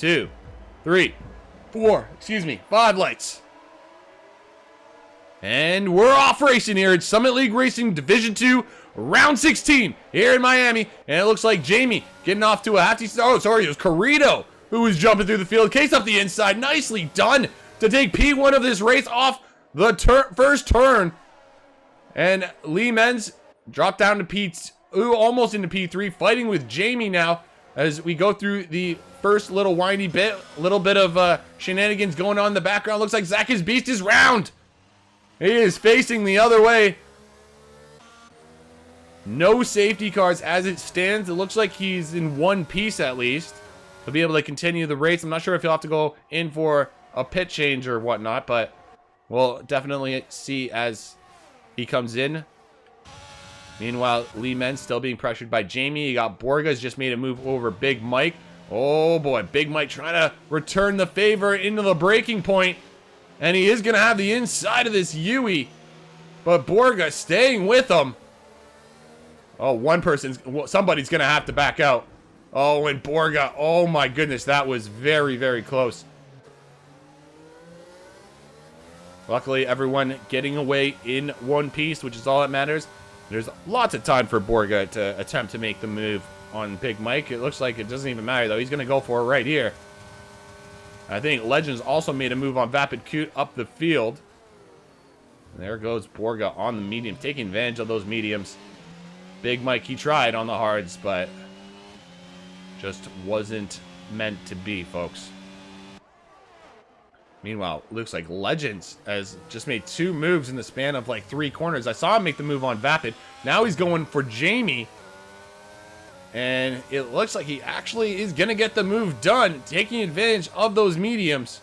2, 3, 4, excuse me, 5 lights. And we're off racing here at Summit League Racing Division 2, round 16 here in Miami. And it looks like Jamie getting off to a hefty start. Oh, sorry, it was Carrito who was jumping through the field. Case up the inside. Nicely done to take P1 of this race off the first turn. And Lee Menz dropped down to P2, almost into P3, fighting with Jamie now as we go through the first little windy bit. A little bit of shenanigans going on in the background. Looks like Zach's Beast is round. He is facing the other way. No safety cars as it stands. It looks like he's in one piece at least. He'll be able to continue the race. I'm not sure if he'll have to go in for a pit change or whatnot, but we'll definitely see as he comes in. Meanwhile, Lee Menz still being pressured by Jamie. You got Borga's just made a move over Big Mike. Oh boy, Big Mike trying to return the favor into the breaking point. And he is going to have the inside of this Yui. But Borga staying with him. Oh, somebody's going to have to back out. Oh, and Borga, oh my goodness, that was very, very close. Luckily, everyone getting away in one piece, which is all that matters. There's lots of time for Borga to attempt to make the move on Big Mike. It looks like it doesn't even matter, though. He's going to go for it right here. I think Legends also made a move on Vapid Cute up the field. And there goes Borga on the medium, taking advantage of those mediums. Big Mike, he tried on the hards, but just wasn't meant to be, folks. Meanwhile, looks like Legends has just made 2 moves in the span of like 3 corners. I saw him make the move on Vapid. Now he's going for Jamie. And it looks like he actually is going to get the move done, taking advantage of those mediums.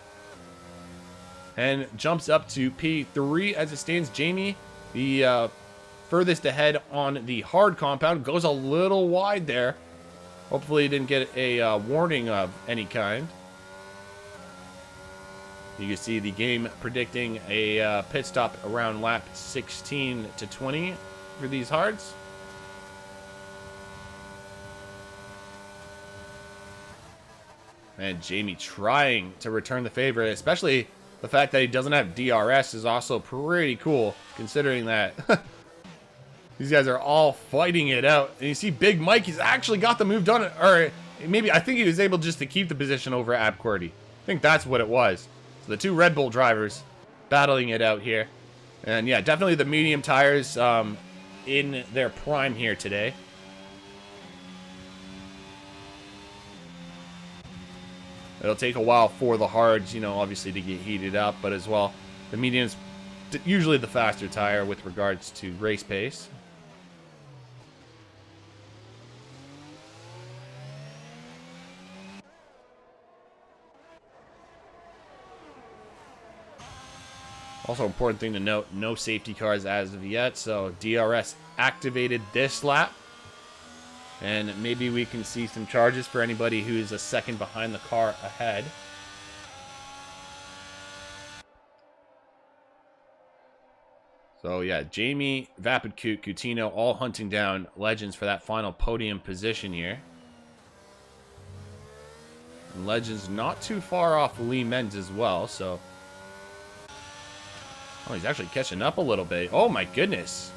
And jumps up to P3 as it stands. Jamie, the furthest ahead on the hard compound, goes a little wide there. Hopefully he didn't get a warning of any kind. You can see the game predicting a pit stop around lap 16 to 20 for these hards. And Jamie trying to return the favor, especially the fact that he doesn't have DRS is also pretty cool, considering that these guys are all fighting it out. And you see Big Mike, he's actually got the move done, or maybe I think he was able just to keep the position over Abcordy. I think that's what it was. So the 2 Red Bull drivers battling it out here. And yeah, definitely the medium tires in their prime here today. It'll take a while for the hards, you know, obviously to get heated up, but as well, the medium's usually the faster tire with regards to race pace. Also, important thing to note, no safety cars as of yet, so DRS activated this lap. And maybe we can see some charges for anybody who's a second behind the car ahead. So yeah, Jamie, Vapid Cute, Coutinho all hunting down Legends for that final podium position here. And Legends not too far off Lee Menz as well, so... Oh, he's actually catching up a little bit. Oh my goodness.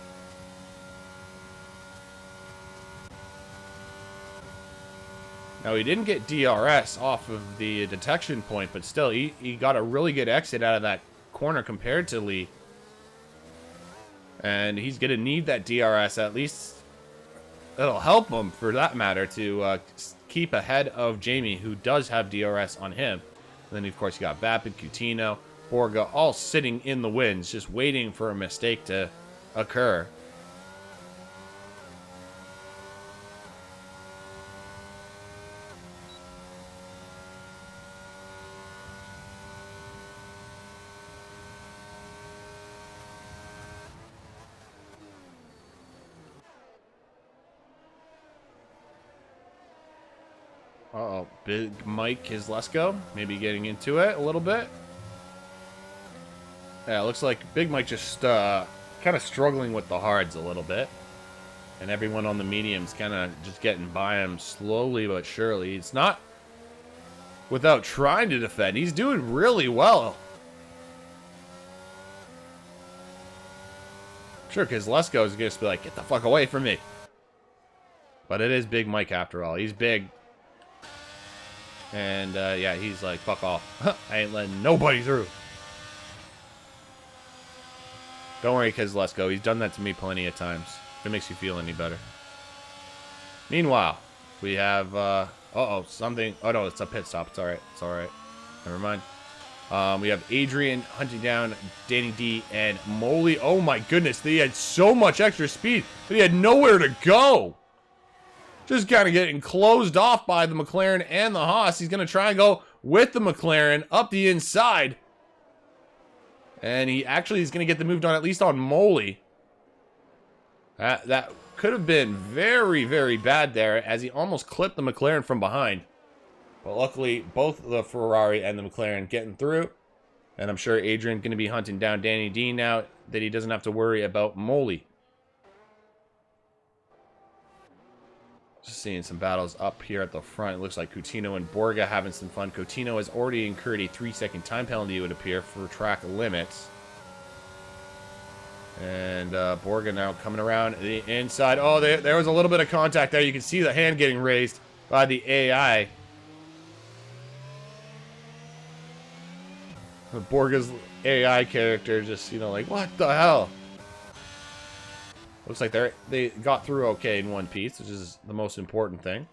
Now, he didn't get DRS off of the detection point, but still, he got a really good exit out of that corner compared to Lee. And he's going to need that DRS, at least it'll help him, for that matter, to keep ahead of Jamie, who does have DRS on him. And then, of course, you got Vapid, Coutinho, Borga, all sitting in the wings, just waiting for a mistake to occur. Uh-oh, Big Mike Kislesko, maybe getting into it a little bit. Yeah, it looks like Big Mike just kind of struggling with the hards a little bit. And everyone on the mediums kind of just getting by him slowly but surely. It's not without trying to defend. He's doing really well. Sure, because Lesko is going to be like, get the fuck away from me. But it is Big Mike after all. He's big. And, yeah, he's like, fuck off. I ain't letting nobody through. Don't worry, because Lesko. He's done that to me plenty of times. If it makes you feel any better. Meanwhile, we have, uh-oh, something. Oh, no, it's a pit stop. It's all right. It's all right. Never mind. We have Adrian hunting down Danny D and Molly. Oh, my goodness. They had so much extra speed, but he had nowhere to go. Just kind of getting closed off by the McLaren and the Haas. He's going to try and go with the McLaren up the inside. And he actually is going to get the move done, at least on Molly. That could have been very, very bad there, as he almost clipped the McLaren from behind. But luckily, both the Ferrari and the McLaren getting through. And I'm sure Adrian going to be hunting down Danny D now that he doesn't have to worry about Molly. Just seeing some battles up here at the front. It looks like Coutinho and Borga having some fun. Coutinho has already incurred a 3-second time penalty, it would appear, for track limits. And Borga now coming around the inside. Oh, there was a little bit of contact there. You can see the hand getting raised by the AI. Borga's AI character just, you know, like, what the hell? Looks like they got through okay in one piece, which is the most important thing.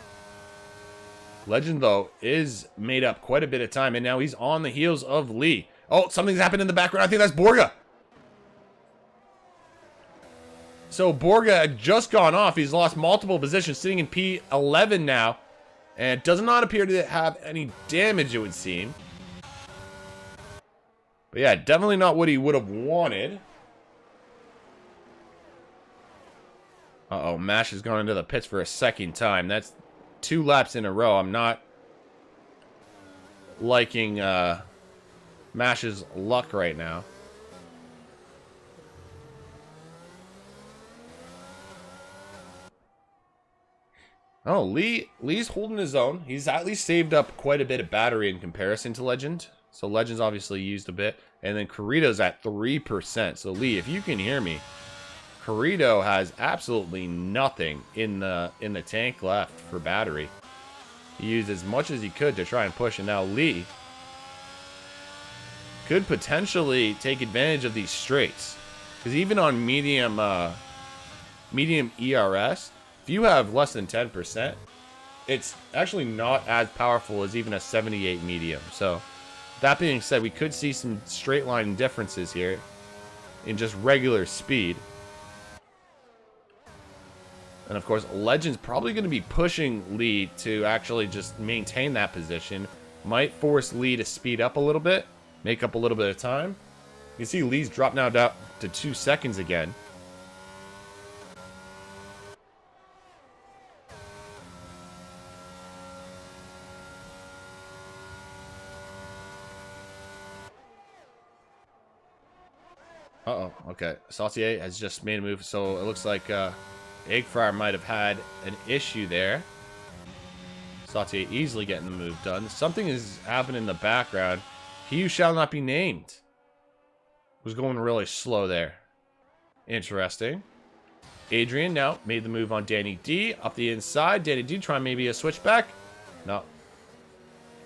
Legend, though, is made up quite a bit of time, and now he's on the heels of Lee. Oh, something's happened in the background. I think that's Borga. So Borga had just gone off. He's lost multiple positions, sitting in P11 now, and does not appear to have any damage, it would seem. But yeah, definitely not what he would have wanted. Uh-oh, Mash has gone into the pits for a second time. That's 2 laps in a row. I'm not liking Mash's luck right now. Oh, Lee's holding his own. He's at least saved up quite a bit of battery in comparison to Legend. So Legend's obviously used a bit. And then Carrito's at 3%. So Lee, if you can hear me, Carrito has absolutely nothing in the tank left for battery. He used as much as he could to try and push, and now Lee could potentially take advantage of these straights. Because even on medium ERS, if you have less than 10%, it's actually not as powerful as even a 78 medium. So that being said, we could see some straight line differences here in just regular speed. And of course, Legend's probably going to be pushing Lee to actually just maintain that position. Might force Lee to speed up a little bit, make up a little bit of time. You can see Lee's dropped now down to 2 seconds again. Uh-oh, okay. Sautier has just made a move, so it looks like Egg Fryer might have had an issue there. Sautier easily getting the move done. Something is happening in the background. He who shall not be named was going really slow there. Interesting. Adrian now made the move on Danny D. Up the inside. Danny D trying maybe a switchback. No.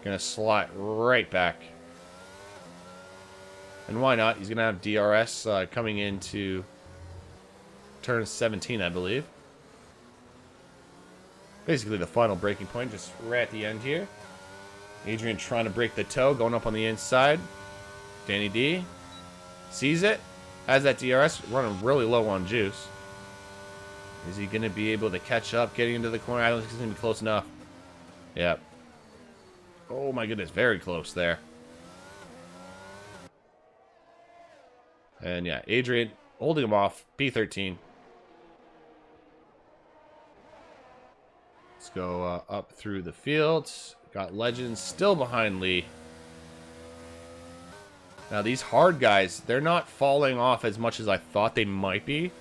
Gonna slide right back. And why not? He's going to have DRS coming into turn 17, I believe. Basically the final breaking point, just right at the end here. Adrian trying to break the toe, going up on the inside. Danny D sees it. Has that DRS, running really low on juice. Is he going to be able to catch up, getting into the corner? I don't think he's going to be close enough. Yep. Oh my goodness, very close there. And yeah, Adrian holding him off. P13. Let's go up through the field. Got Legends still behind Lee. Now these hard guys, they're not falling off as much as I thought they might be.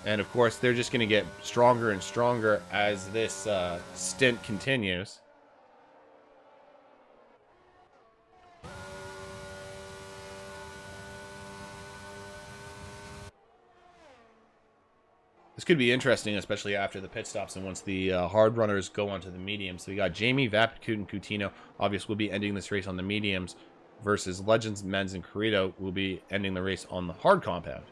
And of course, they're just going to get stronger and stronger as this stint continues. This could be interesting, especially after the pit stops and once the hard runners go onto the mediums. So we got Jamie, Vapid, Coot, and Coutinho. Obviously, we'll be ending this race on the mediums versus Legends, Menz, and Corrido will be ending the race on the hard compound.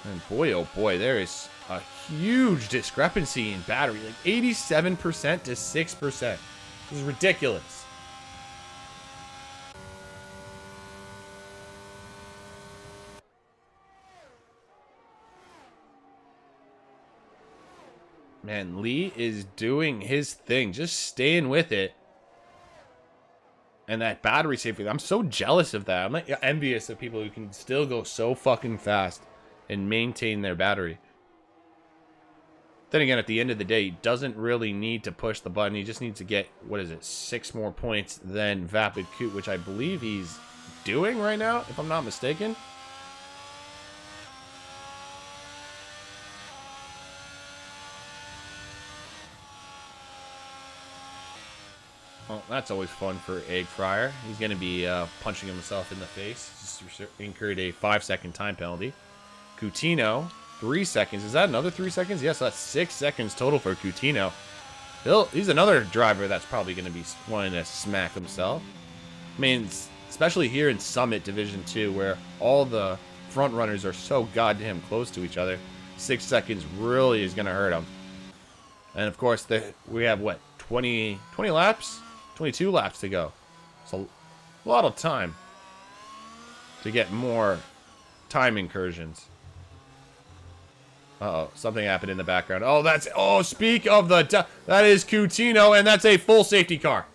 And boy, oh boy, there is a huge discrepancy in battery. Like 87% to 6%. This is ridiculous. Man, Lee is doing his thing. Just staying with it. And that battery safety, I'm so jealous of that. I'm like envious of people who can still go so fucking fast and maintain their battery. Then again, at the end of the day, he doesn't really need to push the button. He just needs to get, what is it, 6 more points than Vapid Coot, which I believe he's doing right now, if I'm not mistaken. Well, that's always fun for Egg Fryer. He's going to be punching himself in the face. Just incurred a 5-second time penalty. Coutinho, 3 seconds. Is that another 3 seconds? Yes, that's 6 seconds total for Coutinho. He's another driver that's probably going to be wanting to smack himself. I mean, especially here in Summit Division 2, where all the front runners are so goddamn close to each other. 6 seconds really is going to hurt him. And of course, we have, what, 20 laps? 22 laps to go. So a lot of time to get more time incursions. Uh-oh, something happened in the background. Oh, speak of the... That is Coutinho, and that's a full safety car.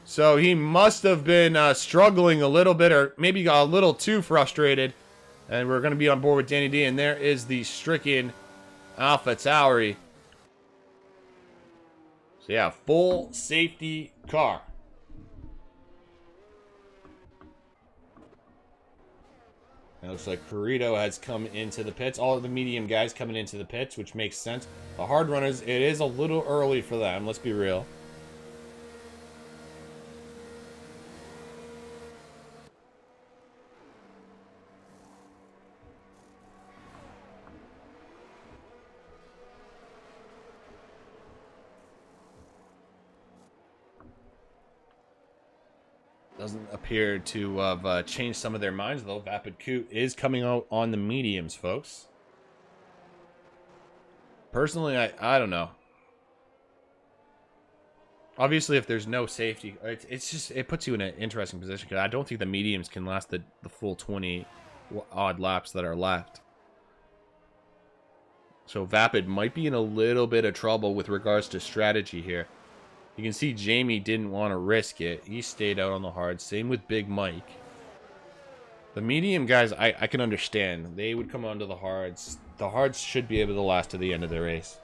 So he must have been struggling a little bit, or maybe got a little too frustrated. And we're going to be on board with Danny D, and there is the stricken Alpha Tauri. So yeah, full safety car. It looks like Corrido has come into the pits. All of the medium guys coming into the pits, which makes sense. The hard runners, it is a little early for them, let's be real. Doesn't appear to have changed some of their minds, though. Vapid Coot is coming out on the mediums, folks. Personally, I don't know. Obviously, if there's no safety, it's just, it puts you in an interesting position, because I don't think the mediums can last the full 20 odd laps that are left. So Vapid might be in a little bit of trouble with regards to strategy here. You can see Jamie didn't want to risk it. He stayed out on the hard. Same with Big Mike. The medium guys, I can understand. They would come onto the hards. The hards should be able to last to the end of the race.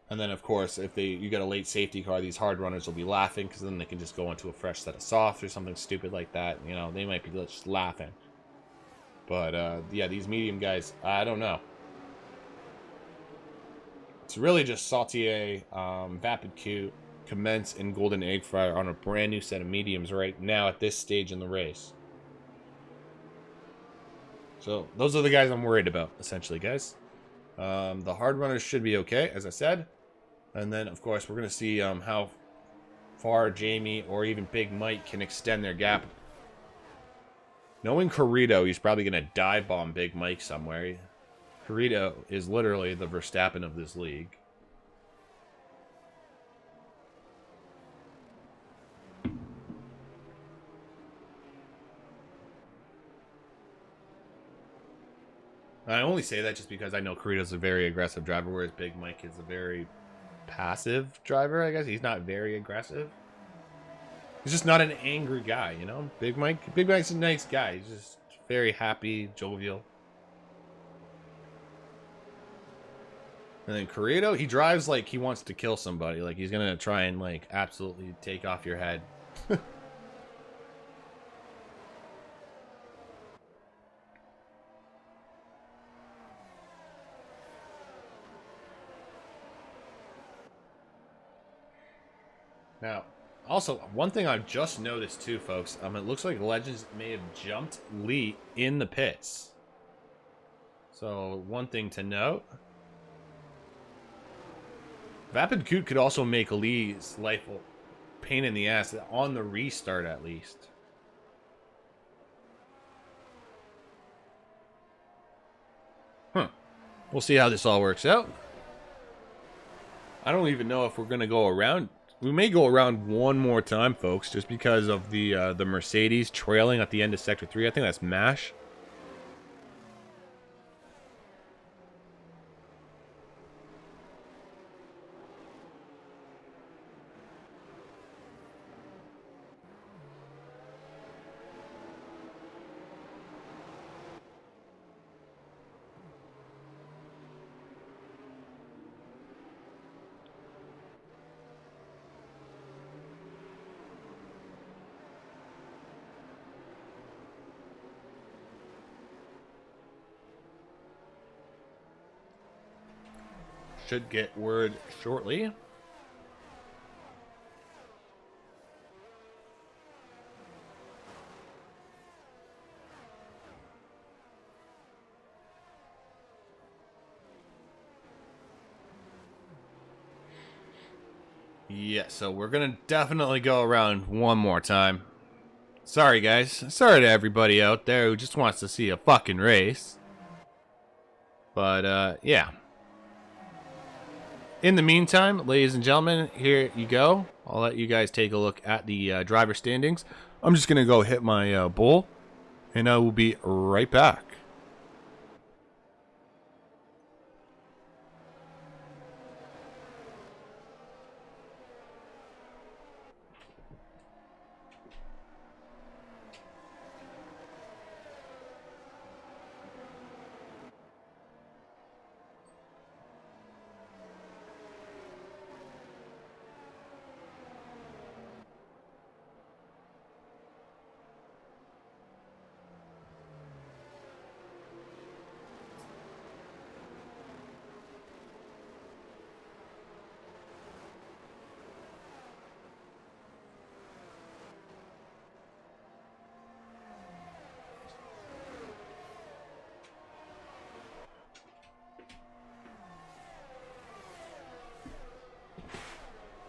And then, of course, if you get a late safety car, these hard runners will be laughing, because then they can just go into a fresh set of softs or something stupid like that. You know, they might be just laughing. But, yeah, these medium guys, I don't know. It's really just Saltier, Vapid Coot, Commence, and Golden Egg Fryer on a brand new set of mediums right now at this stage in the race. So those are the guys I'm worried about, essentially, guys. The hard runners should be okay, as I said. And then, of course, we're going to see how far Jamie or even Big Mike can extend their gap. Knowing Corrido, he's probably going to dive bomb Big Mike somewhere. Corrido is literally the Verstappen of this league. I only say that just because I know Corrido's a very aggressive driver, whereas Big Mike is a very passive driver, I guess. He's not very aggressive. He's just not an angry guy, you know? Big Mike's a nice guy. He's just very happy, jovial. And then Corrido, he drives like he wants to kill somebody. Like he's gonna try and like absolutely take off your head. Now, also, one thing I've just noticed too, folks, it looks like Legends may have jumped Lee in the pits. So, one thing to note. Vapid Coot could also make Lee's life a pain in the ass on the restart, at least. Huh. We'll see how this all works out. I don't even know if we're going to go around. We may go around one more time, folks, just because of the Mercedes trailing at the end of Sector 3. I think that's MASH. Should get word shortly. Yeah, so we're going to definitely go around one more time. Sorry, guys. Sorry to everybody out there who just wants to see a fucking race. But, yeah. In the meantime, ladies and gentlemen, here you go. I'll let you guys take a look at the driver standings. I'm just going to go hit my bowl, and I will be right back.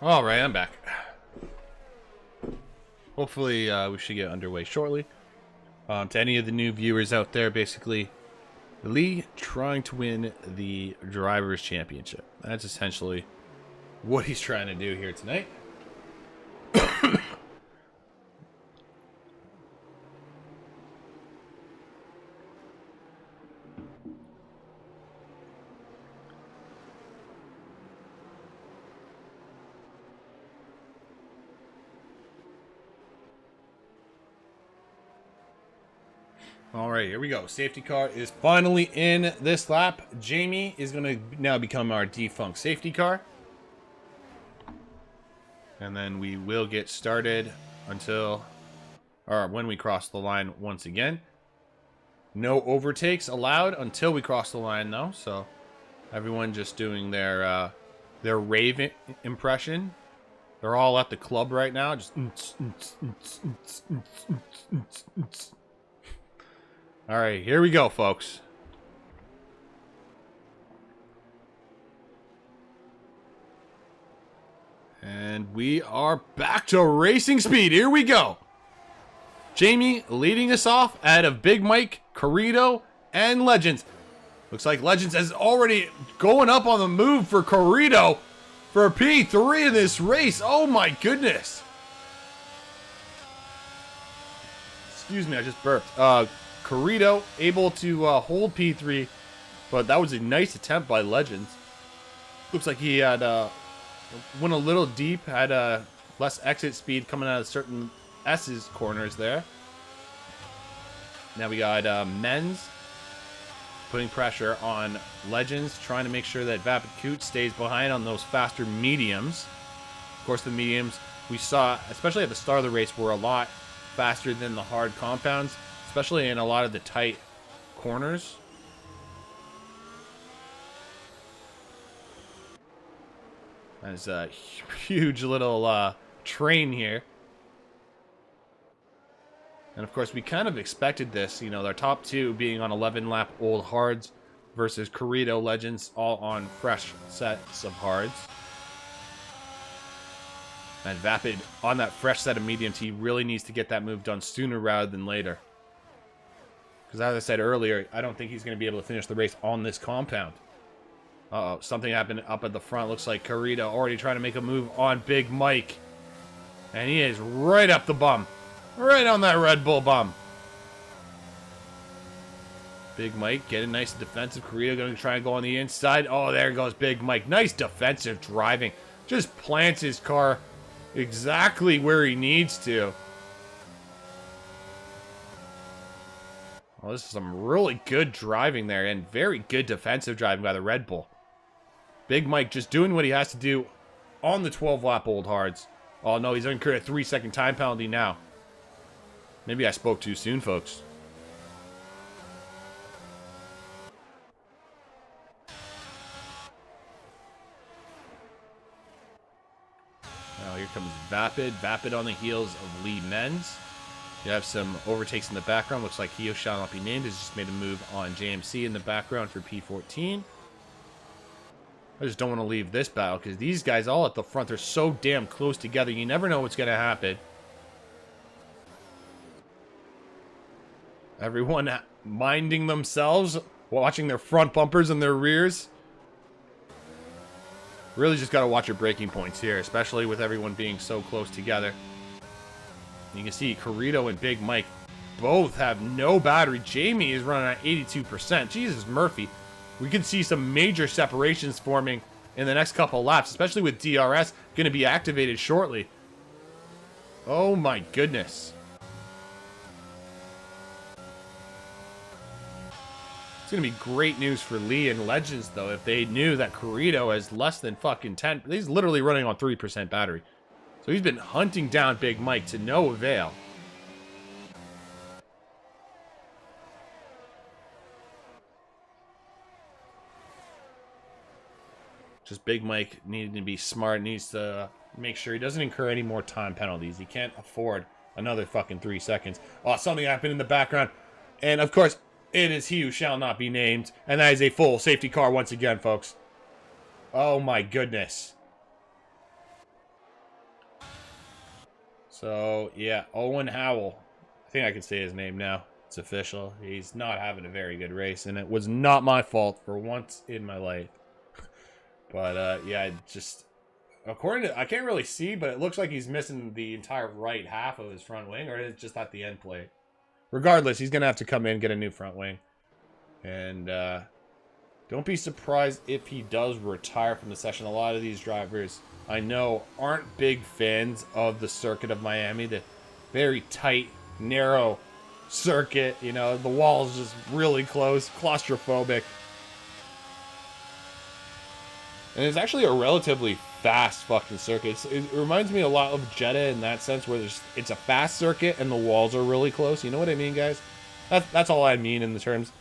All right, I'm back. Hopefully, we should get underway shortly. To any of the new viewers out there, basically, Lee trying to win the Drivers' Championship. That's essentially what he's trying to do here tonight. All right, here we go. Safety car is finally in this lap. Jamie is going to now become our defunct safety car. And then we will get started until, or when we cross the line once again. No overtakes allowed until we cross the line, though. So everyone just doing their rave impression. They're all at the club right now. Just. All right, here we go, folks. And we are back to racing speed. Here we go. Jamie leading us off out of Big Mike, Corrido, and Legends. Looks like Legends is already going up on the move for Corrido for P3 in this race. Oh my goodness. Excuse me, I just burped. Corrido able to hold P3, but that was a nice attempt by Legends. Looks like he had went a little deep, had less exit speed coming out of certain S's corners there. Now we got Men's putting pressure on Legends, trying to make sure that Vapid Coot stays behind on those faster mediums. Of course, the mediums we saw, especially at the start of the race, were a lot faster than the hard compounds, especially in a lot of the tight corners. That's a huge little train here. And of course, we kind of expected this, you know, our top two being on 11 lap old hards versus Corrido Legends, all on fresh sets of hards. And Vapid on that fresh set of mediums, he really needs to get that move done sooner rather than later. Because as I said earlier, I don't think he's going to be able to finish the race on this compound. Uh-oh, something happened up at the front. Looks like Corrido already trying to make a move on Big Mike. And he is right up the bum. Right on that Red Bull bum. Big Mike getting nice defensive. Corrido going to try and go on the inside. Oh, there goes Big Mike. Nice defensive driving. Just plants his car exactly where he needs to. Well, this is some really good driving there and very good defensive driving by the Red Bull. Big Mike just doing what he has to do on the 12-lap old hards. Oh, no, he's incurred a 3-second time penalty now. Maybe I spoke too soon, folks. Now here comes Vapid. Vapid on the heels of Lee Menz. You have some overtakes in the background. Looks like Hio shall not be named. Has just made a move on JMC in the background for P14. I just don't want to leave this battle because these guys all at the front, they're so damn close together. You never know what's going to happen. Everyone minding themselves, watching their front bumpers and their rears. Really just got to watch your braking points here, especially with everyone being so close together. You can see Corrido and Big Mike both have no battery. Jamie is running at 82%. Jesus Murphy. We could see some major separations forming in the next couple laps, especially with DRS going to be activated shortly. Oh my goodness. It's going to be great news for Lee and Legends, though, if they knew that Corrido has less than fucking 10. He's literally running on 3% battery. So he's been hunting down Big Mike to no avail. Just Big Mike needing to be smart, needs to make sure he doesn't incur any more time penalties. He can't afford another fucking 3 seconds. Oh, something happened in the background. And, of course, it is he who shall not be named. And that is a full safety car once again, folks. Oh, my goodness. So, yeah, Owen Howell. I think I can say his name now. It's official. He's not having a very good race, and it was not my fault for once in my life. But, yeah, just, according to, I can't really see, but it looks like he's missing the entire right half of his front wing, or it's just at the end plate. Regardless, he's going to have to come in and get a new front wing. And, don't be surprised if he does retire from the session. A lot of these drivers, I know, aren't big fans of the circuit of Miami. The very tight, narrow circuit. You know, the wall's just really close, claustrophobic. And it's actually a relatively fast fucking circuit. It reminds me a lot of Jeddah in that sense, where it's a fast circuit and the walls are really close. You know what I mean, guys? That's all I mean in the terms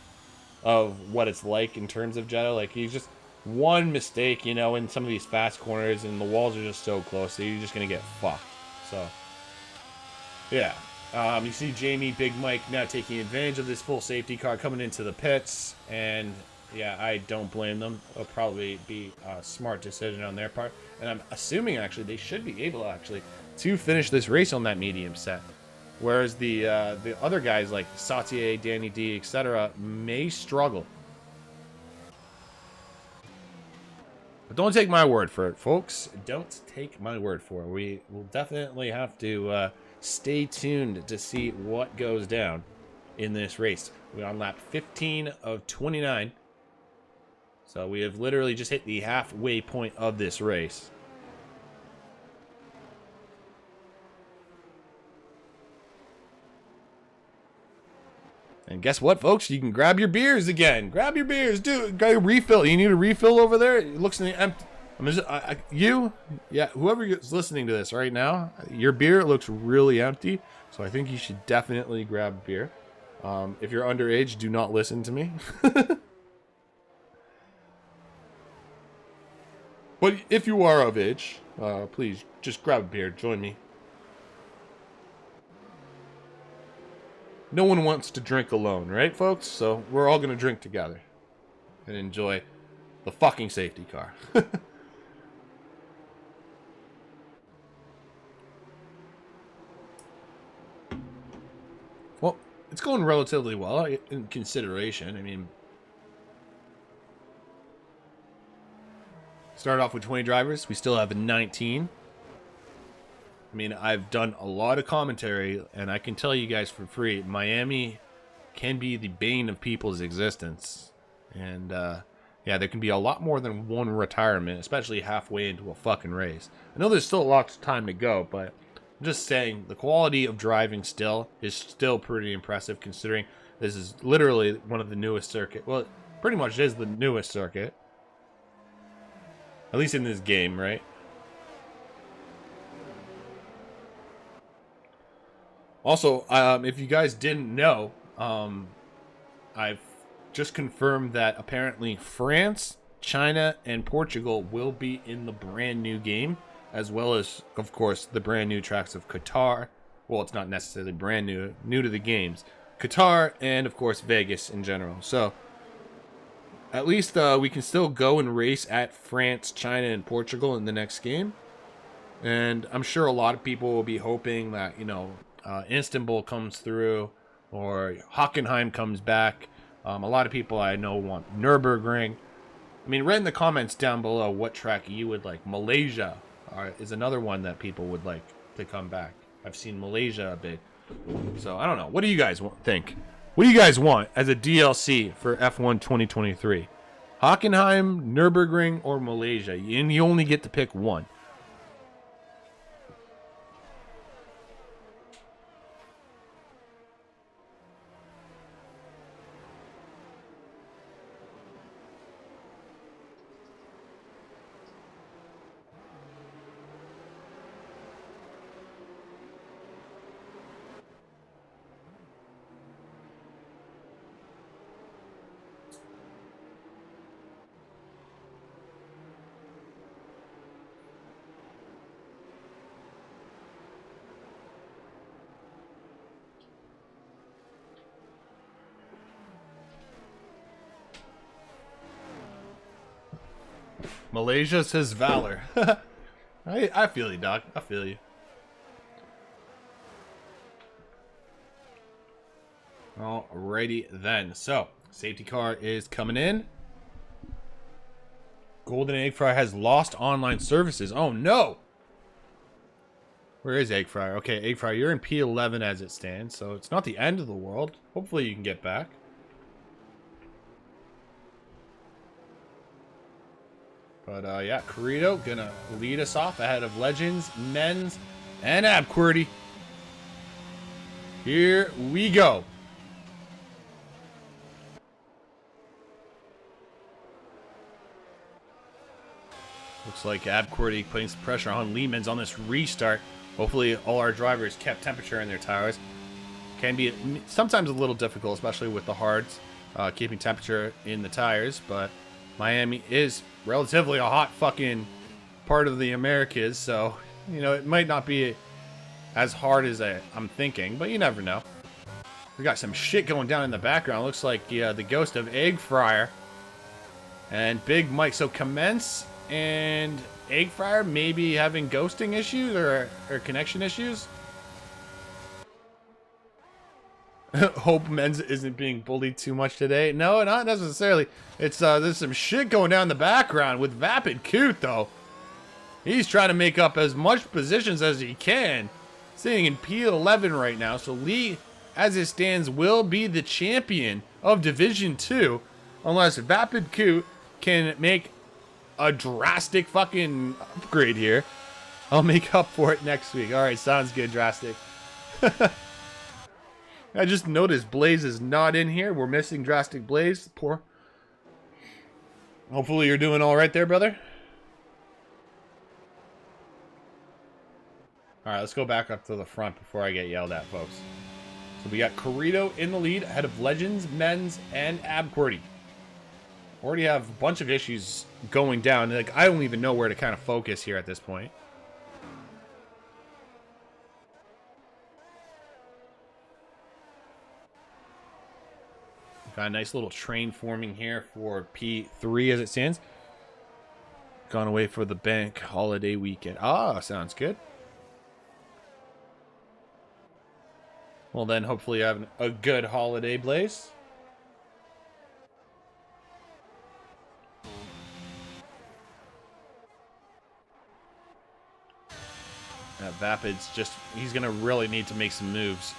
of what it's like in terms of Jeddah. Like, he's just one mistake, you know, in some of these fast corners, and the walls are just so close, so you're just gonna get fucked. So, yeah. You see Jamie, Big Mike now taking advantage of this full safety car coming into the pits, and yeah, I don't blame them. It'll probably be a smart decision on their part, and I'm assuming actually they should be able actually to finish this race on that medium set, whereas the other guys like Sautier, Danny D, etc. may struggle. But don't take my word for it, folks. Don't take my word for it. We will definitely have to stay tuned to see what goes down in this race. We're on lap 15 of 29. So we have literally just hit the halfway point of this race. And guess what, folks? You can grab your beers again. Grab your beers, dude. Got a refill. You need a refill over there? It looks empty. Whoever is listening to this right now, your beer looks really empty. So I think you should definitely grab a beer. If you're underage, do not listen to me. But if you are of age, please, just grab a beer. Join me. No one wants to drink alone, right, folks? So we're all going to drink together and enjoy the fucking safety car. Well, it's going relatively well in consideration. I mean, start off with 20 drivers. We still have 19. I mean, I've done a lot of commentary, and I can tell you guys for free, Miami can be the bane of people's existence. And, yeah, there can be a lot more than one retirement, especially halfway into a fucking race. I know there's still lots of time to go, but I'm just saying the quality of driving still is still pretty impressive, considering this is literally one of the newest circuit. Well, it pretty much is the newest circuit. At least in this game, right? Also, if you guys didn't know, I've just confirmed that apparently France, China, and Portugal will be in the brand new game, as well as, of course, the brand new tracks of Qatar. Well, it's not necessarily brand new to the games. Qatar and, of course, Vegas in general. So, at least we can still go and race at France, China, and Portugal in the next game. And I'm sure a lot of people will be hoping that, you know, Istanbul comes through or Hockenheim comes back. A lot of people I know want Nürburgring. I mean, write in the comments down below what track you would like. Malaysia is another one that people would like to come back. I've seen Malaysia a bit. So, I don't know. What do you guys think? What do you guys want as a DLC for F1 2023? Hockenheim, Nürburgring, or Malaysia? And you only get to pick one. Malaysia says Valor. I feel you, Doc. I feel you. Alrighty then. So, safety car is coming in. Golden Egg Fryer has lost online services. Oh, no! Where is Egg Fryer? Okay, Egg Fryer, you're in P11 as it stands, so it's not the end of the world. Hopefully you can get back. But, yeah, Corrido gonna lead us off ahead of Legends, Men's, and AbQWERTY. Here we go. Looks like AbQWERTY putting some pressure on Lehman's on this restart. Hopefully all our drivers kept temperature in their tires. Can be sometimes a little difficult, especially with the hards, keeping temperature in the tires, but Miami is relatively a hot fucking part of the Americas, so, you know, it might not be as hard as I'm thinking, but you never know. We got some shit going down in the background. Looks like the ghost of Egg Fryer and Big Mike. So Commence and Egg Fryer maybe having ghosting issues or connection issues. Hope Men's isn't being bullied too much today. No, not necessarily. It's there's some shit going down in the background with Vapid Coot though. He's trying to make up as much positions as he can. Sitting in P11 right now, so Lee, as it stands, will be the champion of Division 2 unless Vapid Coot can make a drastic fucking upgrade here. I'll make up for it next week. Alright, sounds good, Drastic. I just noticed Blaze is not in here. We're missing Drastic Blaze. Poor. Hopefully you're doing alright there, brother. Alright, let's go back up to the front before I get yelled at, folks. So we got Corrido in the lead, ahead of Legends, Men's, and AbQWERTY. Already have a bunch of issues going down. Like, I don't even know where to kind of focus here at this point. Got a nice little train forming here for P3 as it stands. Gone away for the bank holiday weekend. Ah, sounds good. Well, then hopefully you have a good holiday, Blaze. Vapid's just, he's going to really need to make some moves.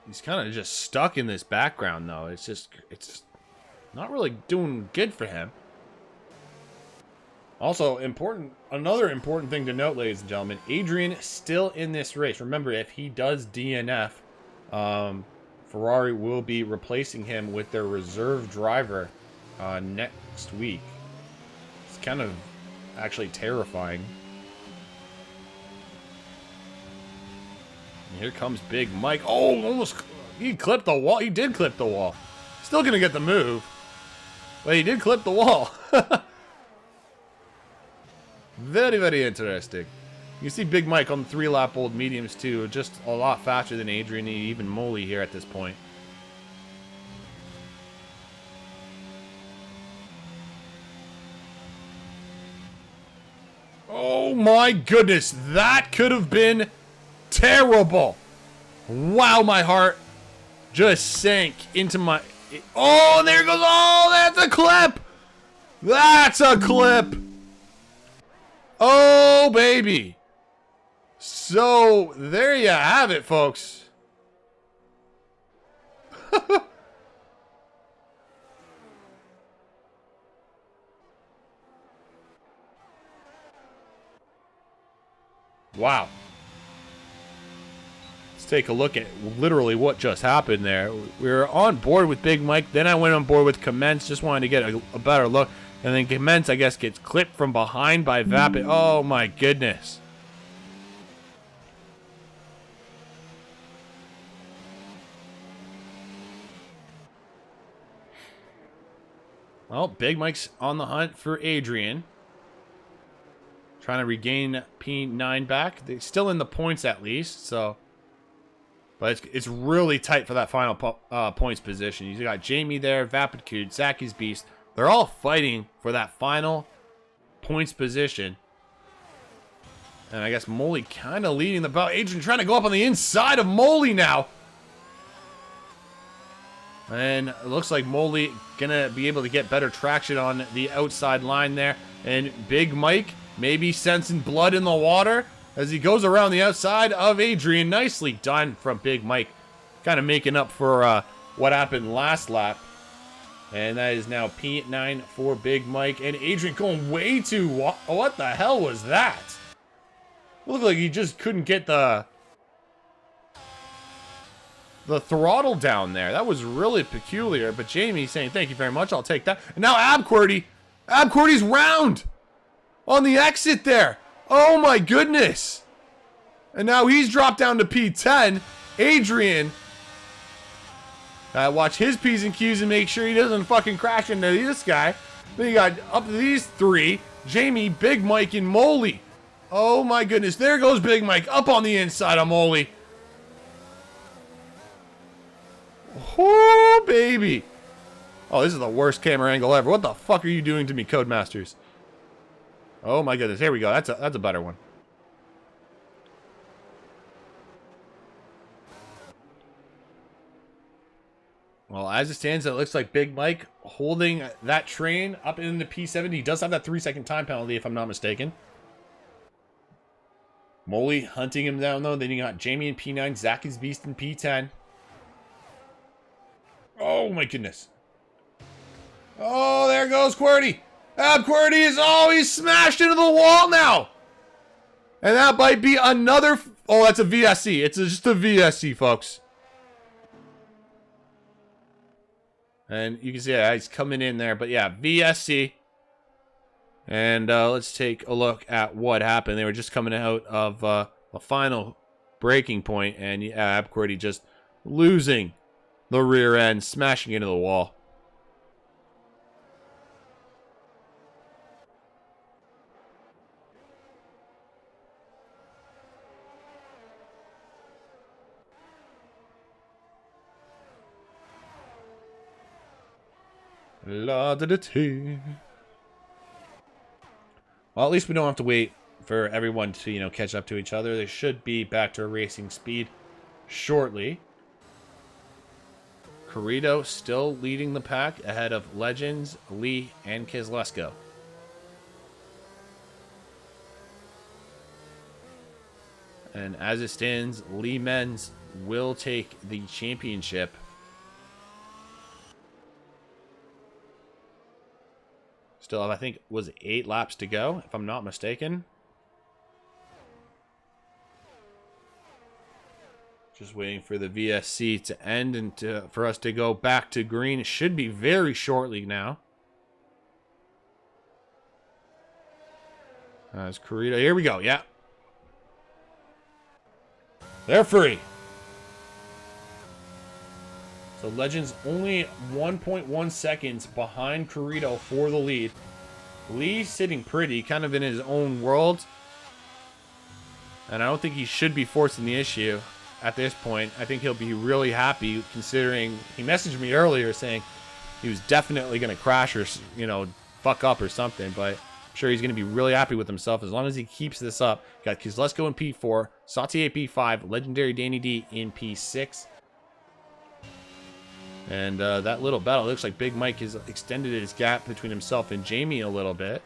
He's kind of just stuck in this background, though. It's not really doing good for him. Also, another important thing to note, ladies and gentlemen, Adrian still in this race. Remember, if he does DNF, Ferrari will be replacing him with their reserve driver next week. It's kind of actually terrifying. And here comes Big Mike. Oh, almost, he clipped the wall. He did clip the wall. Still gonna get the move, but he did clip the wall. Very, very interesting. You see Big Mike on the 3-lap old mediums too, just a lot faster than Adrian, even Molly here at this point. Oh my goodness, that could have been terrible. Wow, my heart just sank into my... Oh, there goes... Oh, that's a clip! That's a clip! Oh, baby. So, there you have it, folks. Wow. Let's take a look at literally what just happened there. We were on board with Big Mike. Then I went on board with Commence. Just wanted to get a better look. And then Commence, I guess, gets clipped from behind by Vapid. Oh, my goodness. Well, Big Mike's on the hunt for Adrian. Trying to regain P9 back. They're still in the points at least, so... But it's really tight for that final points position. You got Jamie there, Vapid Cood, Zaki's Beast. They're all fighting for that final points position. And I guess Molly kind of leading the bout. Adrian trying to go up on the inside of Molly now. And it looks like Molly gonna be able to get better traction on the outside line there. And Big Mike maybe sensing blood in the water as he goes around the outside of Adrian. Nicely done from Big Mike. Kind of making up for what happened last lap. And that is now P9 for Big Mike. And Adrian going way too... What the hell was that? It looked like he just couldn't get the throttle down there. That was really peculiar. But Jamie saying, thank you very much. I'll take that. And now Abqwerty's round on the exit there. Oh my goodness. And now he's dropped down to P10. Adrian... watch his P's and Q's and make sure he doesn't fucking crash into this guy. Then you got up to these three. Jamie, Big Mike, and Molly. Oh my goodness. There goes Big Mike up on the inside of Molly. Oh, baby. Oh, this is the worst camera angle ever. What the fuck are you doing to me, Codemasters? Oh my goodness. Here we go. That's a better one. Well, as it stands, it looks like Big Mike holding that train up in the P7. He does have that 3-second time penalty, if I'm not mistaken. Molly hunting him down, though. Then you got Jamie in P9, Zaki's Beast in P10. Oh, my goodness. Oh, there goes Qwerty. Qwerty is... Oh, he's smashed into the wall now. And that might be another... Oh, that's a VSC. It's just a VSC, folks. And you can see he's coming in there. But yeah, VSC. And let's take a look at what happened. They were just coming out of a final breaking point. And yeah, Qwerty just losing the rear end, smashing into the wall. La da da tea. Well, at least we don't have to wait for everyone to, you know, catch up to each other. They should be back to racing speed shortly. Corrido still leading the pack ahead of Legends, Lee, and Kizlesko. And as it stands, Lee Men's will take the championship. Still have, I think, was 8 laps to go, if I'm not mistaken. Just waiting for the VSC to end and for us to go back to green. It should be very shortly now. As Corrido, here we go, yeah. They're free. So Legends only 1.1 seconds behind Corrido for the lead. Lee sitting pretty, kind of in his own world. And I don't think he should be forcing the issue at this point. I think he'll be really happy considering he messaged me earlier saying he was definitely going to crash or, you know, fuck up or something. But I'm sure he's going to be really happy with himself as long as he keeps this up. Got Kizlesko in P4, Sautier P5, Legendary Danny D in P6. And that little battle, looks like Big Mike has extended his gap between himself and Jamie a little bit.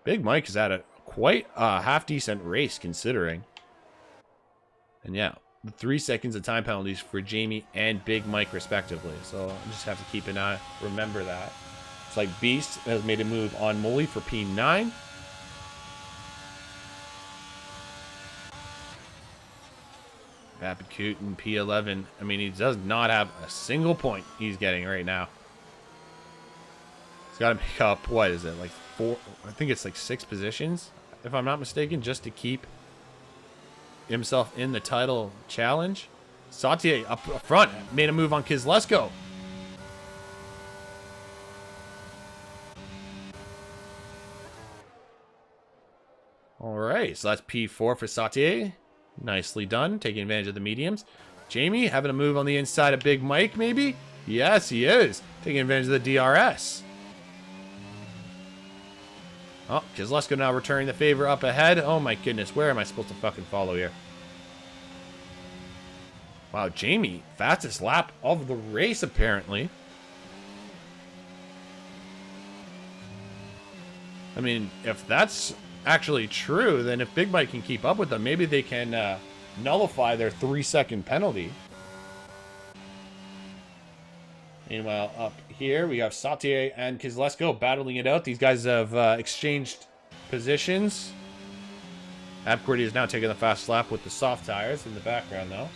Big Mike has had a quite half-decent race considering. And yeah, 3 seconds of time penalties for Jamie and Big Mike respectively. So I just have to keep an eye, remember that. It's like Beast has made a move on Molly for P9. Apicute in P11. I mean, he does not have a single point he's getting right now. He's got to make up, what is it, like 4? I think it's like 6 positions, if I'm not mistaken, just to keep himself in the title challenge. Sautier up front made a move on Kizlesko. All right, so that's P4 for Sautier. Nicely done, taking advantage of the mediums. Jamie having a move on the inside of Big Mike, maybe? Yes, he is. Taking advantage of the DRS. Oh, Kizlesko now returning the favor up ahead. Oh my goodness, where am I supposed to fucking follow here? Wow, Jamie, fastest lap of the race apparently. I mean, if that's actually true, then if Big Mike can keep up with them, maybe they can nullify their 3-second penalty. Meanwhile, up here we have Sautier and Kizlesko battling it out. These guys have exchanged positions. Abcordy is now taking the fast lap with the soft tires in the background, though.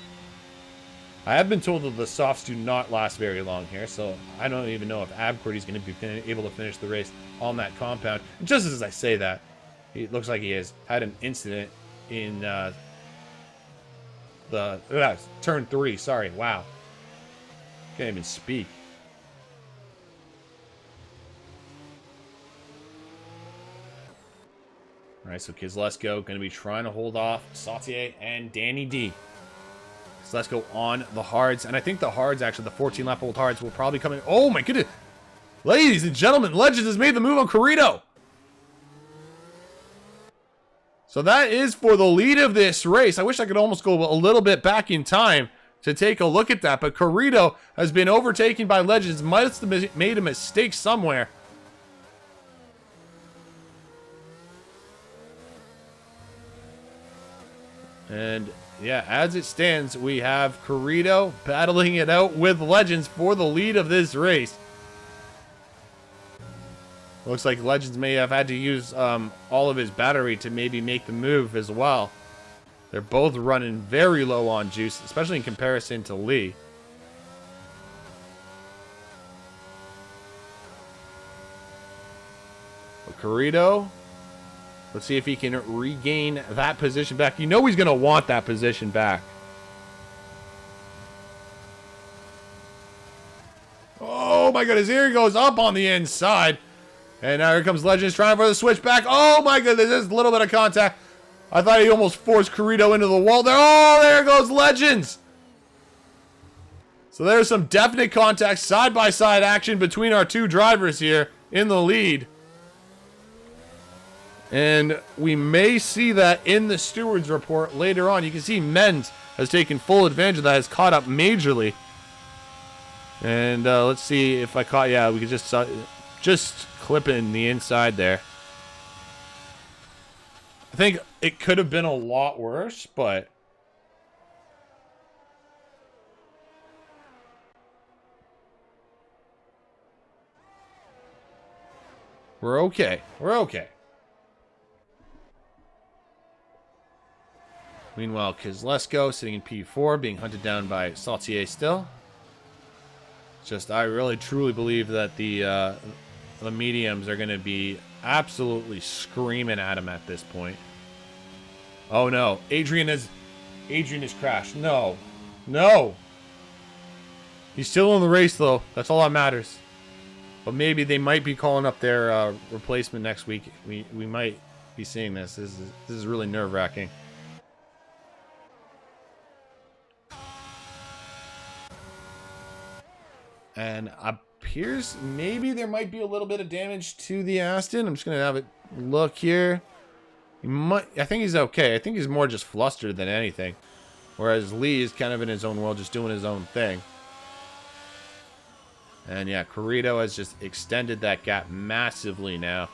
I have been told that the softs do not last very long here, so I don't even know if Abcordy is going to be able to finish the race on that compound. And just as I say that, it looks like he has had an incident in turn 3. Sorry, wow. Can't even speak. All right, so Kizlesko going to be trying to hold off Sautier and Danny D. So let's go on the hards. And I think the hards, actually, the 14-lap old hards will probably come in. Oh, my goodness. Ladies and gentlemen, Legends has made the move on Corrido. So that is for the lead of this race. I wish I could almost go a little bit back in time to take a look at that. But Corrido has been overtaken by Legends. Must have made a mistake somewhere. And yeah, as it stands, we have Corrido battling it out with Legends for the lead of this race. Looks like Legends may have had to use all of his battery to maybe make the move as well. They're both running very low on juice, especially in comparison to Lee. But Corrido, let's see if he can regain that position back. You know he's going to want that position back. Oh my goodness, here he goes up on the inside. And now here comes Legends trying for the switch back. Oh my goodness, there's a little bit of contact. I thought he almost forced Corrido into the wall there. Oh, there goes Legends. So there's some definite contact, side-by-side action between our two drivers here in the lead. And we may see that in the stewards report later on. You can see Menz has taken full advantage of that, has caught up majorly. And let's see if I caught, yeah, we could just clip in the inside there. I think it could have been a lot worse, but we're okay. We're okay. Meanwhile, Kozlesko sitting in P4, being hunted down by Sautier still. Just, I really truly believe that the mediums are going to be absolutely screaming at him at this point. Oh no, Adrian has crashed. No, no. He's still in the race though. That's all that matters. But maybe they might be calling up their replacement next week. We might be seeing this. This is really nerve-wracking. And appears maybe there might be a little bit of damage to the Aston. I'm just gonna have a look here. I think he's okay. I think he's more just flustered than anything. Whereas Lee is kind of in his own world, just doing his own thing. And yeah, Corrido has just extended that gap massively now.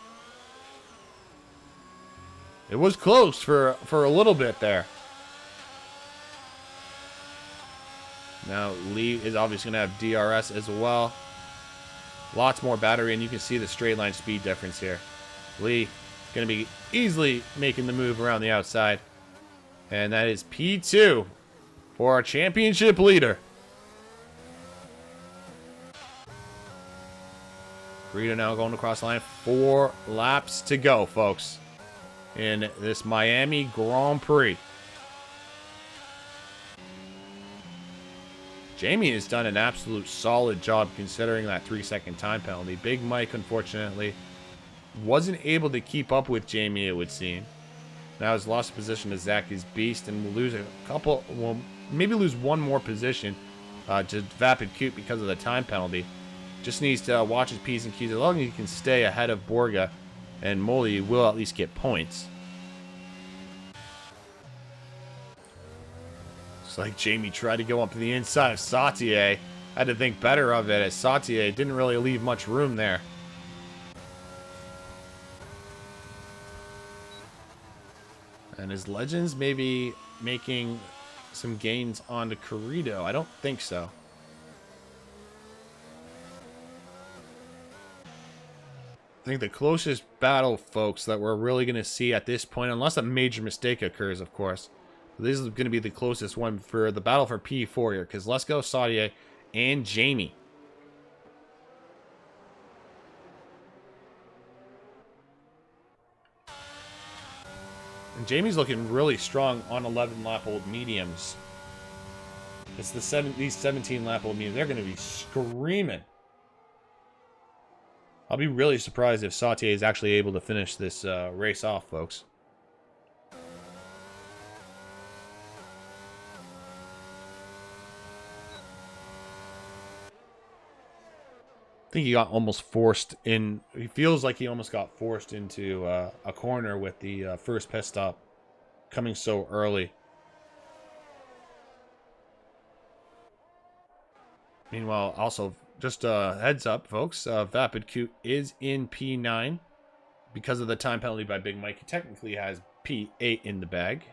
It was close for a little bit there. Now Lee is obviously going to have DRS as well. Lots more battery, and you can see the straight line speed difference here. Lee going to be easily making the move around the outside. And that is P2 for our championship leader. Rita now going across the line. 4 laps to go, folks, in this Miami Grand Prix. Jamie has done an absolute solid job considering that 3-second time penalty. Big Mike, unfortunately, wasn't able to keep up with Jamie, it would seem. Now has lost position to Zacky's Beast and will lose a couple, well, maybe lose one more position to Vapid Cute because of the time penalty. Just needs to watch his P's and Q's. As long as he can stay ahead of Borga and Molly, will at least get points. It's like Jamie tried to go up to the inside of Sautier. Had to think better of it as Sautier didn't really leave much room there. And is Legends maybe making some gains onto Corrido? I don't think so. I think the closest battle, folks, that we're really going to see at this point, unless a major mistake occurs, of course. This is going to be the closest one for the battle for P4 here, because let's go Sautier and Jamie. And Jamie's looking really strong on 11-lap-old mediums. It's these 17-lap-old mediums. They're going to be screaming. I'll be really surprised if Sautier is actually able to finish this race off, folks. I think he got almost forced in. He feels like he almost got forced into a corner with the first pit stop coming so early. Meanwhile, also, just a heads up, folks, Vapid Cute is in P9 because of the time penalty by Big Mike. He technically has P8 in the bag.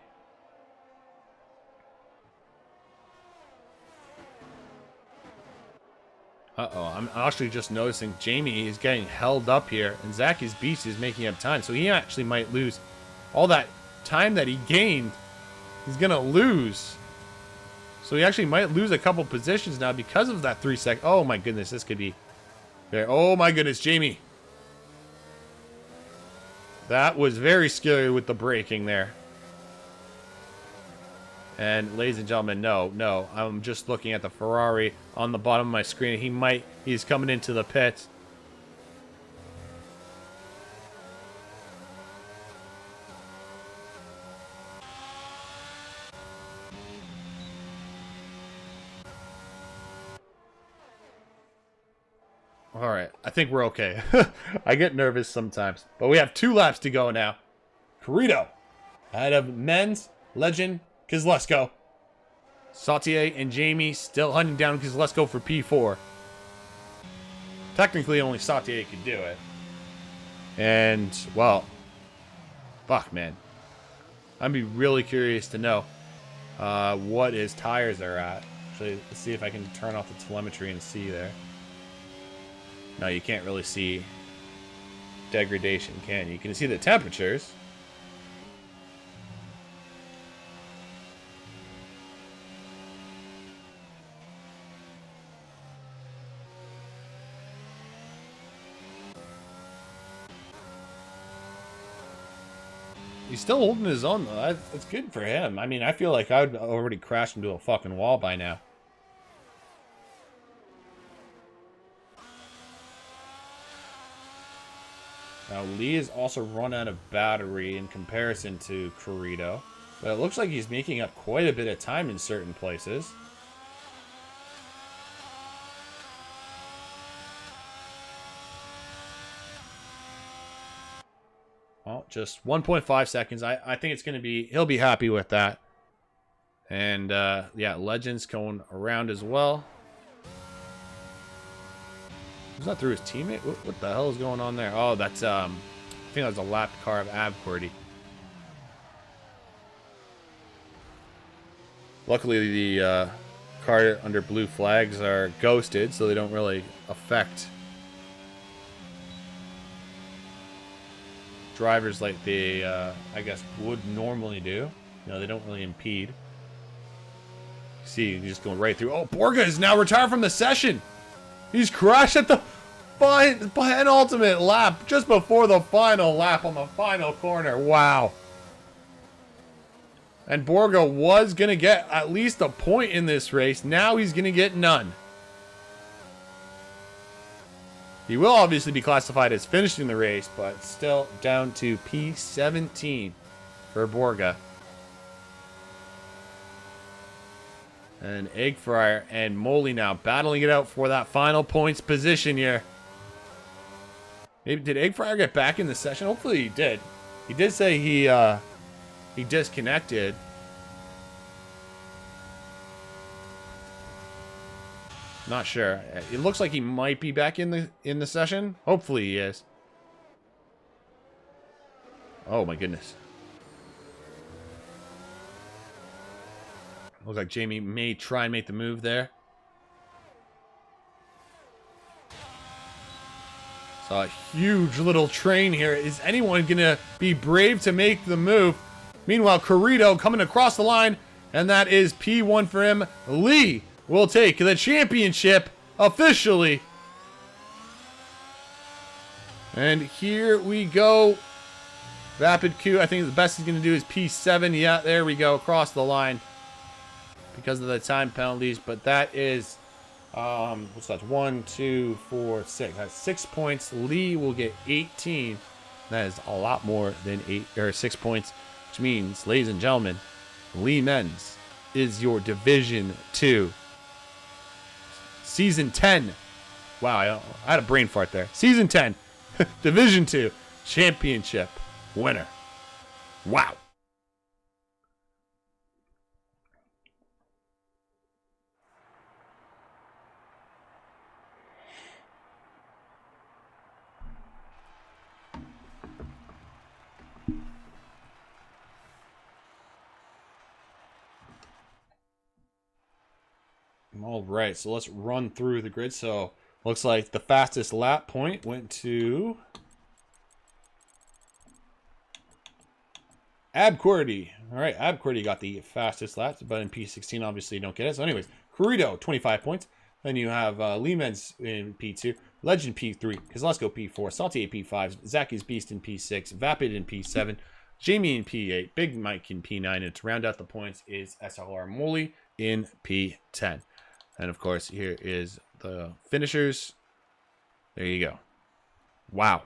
Uh-oh, I'm actually just noticing Jamie is getting held up here, and Zacky's Beast is making up time, so he actually might lose all that time that he gained. He's going to lose. So he actually might lose a couple positions now because of that 3-second. Oh my goodness, this could be very. Oh my goodness, Jamie. That was very scary with the braking there. And ladies and gentlemen, no, I'm just looking at the Ferrari on the bottom of my screen. He's coming into the pit. All right, I think we're okay. I get nervous sometimes. But we have 2 laps to go now. Corrido ahead of Men's Legend Kozlowski. Sautier and Jamie still hunting down Kozlowski for P4. Technically, only Sautier could do it. And, well, fuck, man. I'd be really curious to know what his tires are at. Actually, let's see if I can turn off the telemetry and see there. No, you can't really see degradation, can you? You can see the temperatures. He's still holding his own, though. That's good for him. I mean, I feel like I would already crashed into a fucking wall by now. Now, Lee has also run out of battery in comparison to Corrido. But it looks like he's making up quite a bit of time in certain places. Well, just 1.5 seconds. I think it's going to be... He'll be happy with that. And, yeah, Legends going around as well. He's not through his teammate? What the hell is going on there? Oh, that's, I think that was a lapped car of Abcordy. Luckily, the car under blue flags are ghosted, so they don't really affect drivers like they, I guess, would normally do. You know, they don't really impede. See, he's just going right through. Oh, Borga is now retired from the session. He's crashed at the penultimate lap, just before the final lap on the final corner. Wow. And Borga was going to get at least a point in this race. Now he's going to get none. He will obviously be classified as finishing the race, but still down to P17 for Borga. And Egg Fryer and Moley now battling it out for that final points position here. Maybe did Egg Fryer get back in the session? Hopefully he did. He did say he disconnected. Not sure. It looks like he might be back in the session. Hopefully he is. Oh my goodness. Looks like Jamie may try and make the move there. Saw a huge little train here. Is anyone going to be brave to make the move? Meanwhile, Corrido coming across the line, and that is P1 for him. Lee will take the championship officially. And here we go. Rapid Q, I think the best he's going to do is P7. Yeah, there we go, across the line. Because of the time penalties, but that is what's that? 1, 2, 4, 6. That's 6 points. Lee will get 18. That is a lot more than 6 points, which means, ladies and gentlemen, Lee Men's is your Division 2 Season 10. Wow, I had a brain fart there. Season 10 Division 2 Championship winner. Wow. All right, so let's run through the grid. So looks like the fastest lap point went to Abcordy. All right, Abcordy got the fastest lap, but in P16, obviously, you don't get it. So anyways, Corrido, 25 points. Then you have Lehman's in P2, Legend P3, Kozlowski P4, Salty P5, Zacky's Beast in P6, Vapid in P7, Jamie in P8, Big Mike in P9, and to round out the points is SLR Moley in P10. And of course, here is the finishers. There you go. Wow.